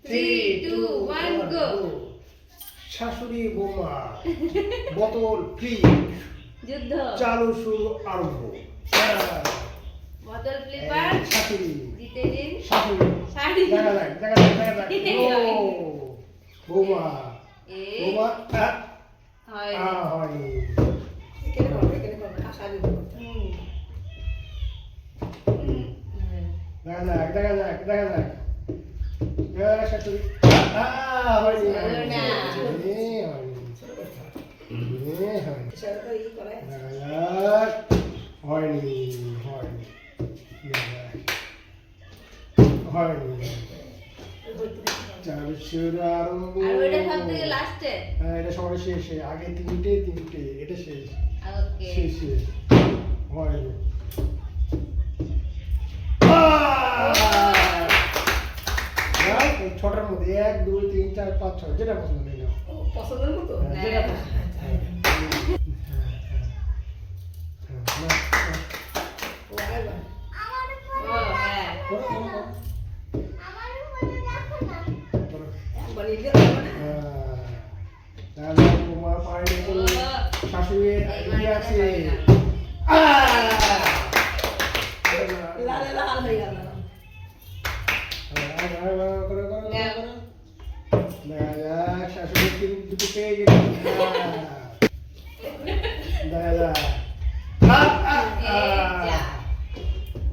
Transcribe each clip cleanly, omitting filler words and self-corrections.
3, 2, 1, go. শাশুড়ি বোমা বোতল ফ্রি যুদ্ধ চালু শুরু আরম্ভ বোতল ফ্লিপার শাশুড়ি জিতে দিন শাশুড়ি শাড়ি দেখা যাক ও বোমা বোমা হয় হয়নি এখানে করবে শাড়ি দেবো দেখা যাক শাশুড়ি হয়নি হলো না। সেটা তো ই করে হয়নি চালু শুরু আরম্ভ আর ওইটা সব থেকে লাস্টে এটা সবাই শেষে আগে তিনটে এটা শেষ ওকে শেষ হয়নি ছটার মধ্যে 1 2 3 4 5 6 যেটা পছন্দ নেই নাও পছন্দের মতো যেটা পছন্দ ও আইবা ও হ্যাঁ বানিয়ে দিতে হবে না তাহলে তোমার পায়ে কোনো শাশুড়ি এগিয়ে আছে লাল লাল হয়ে গেল শাশুড়ি দুটো পেয়ে গেল দাদা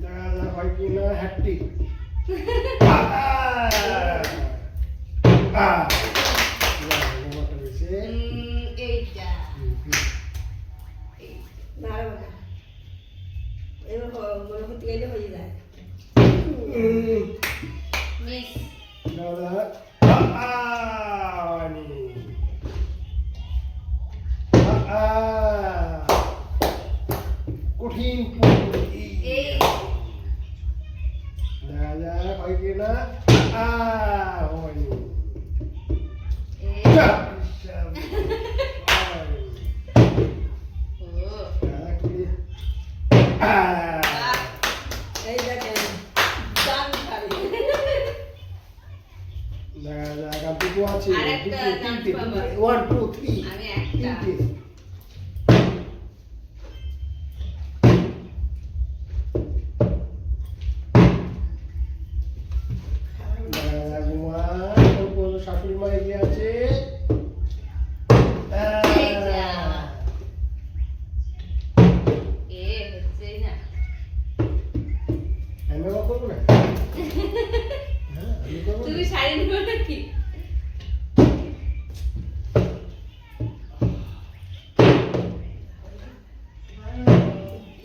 দাদা হয় কি না হ্যাট্রিক এইটা না রে বাবা এবার মনে হতে গেলে হয়ে যায় মিস কঠিন এই দাদা হয় কি না হয়নি এই ও এই দেখেন দান শাড়ি দুটো আছে আরেকটা তিনটে chance পাবো। 1 2 3 আমি একটা তিনটে শাশুড়ি মা এগিয়ে আছে এ হচ্ছেই না আমি করবো না আমি করবো তুমি শাড়ি নিবে নাকি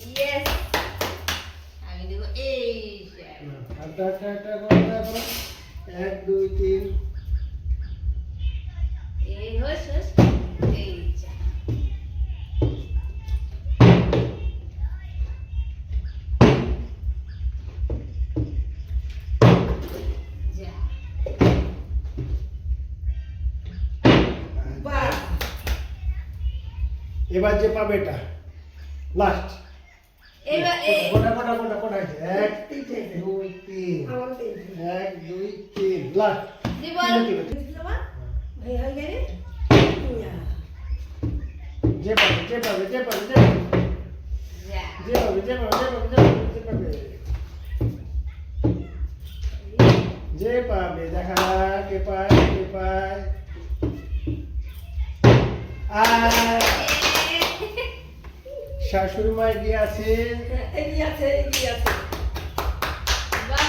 ইয়েস আমি দেবো এই শাড়ি। 1 2 3 এই হোস হোস এই যা যা বাহ এবার যে পাবে এটা লাস্ট এবার এই কোটা আছে 1 তিনটে 2 3 আমার তিনটে 1 2 3 লাস্ট জীবন দিতে পার হয়ে গেলে যে পাবে যা যে পাবে দেখা কে পায় আর শাশুড়ি মা এগিয়ে আছে এগিয়ে আছে বাহ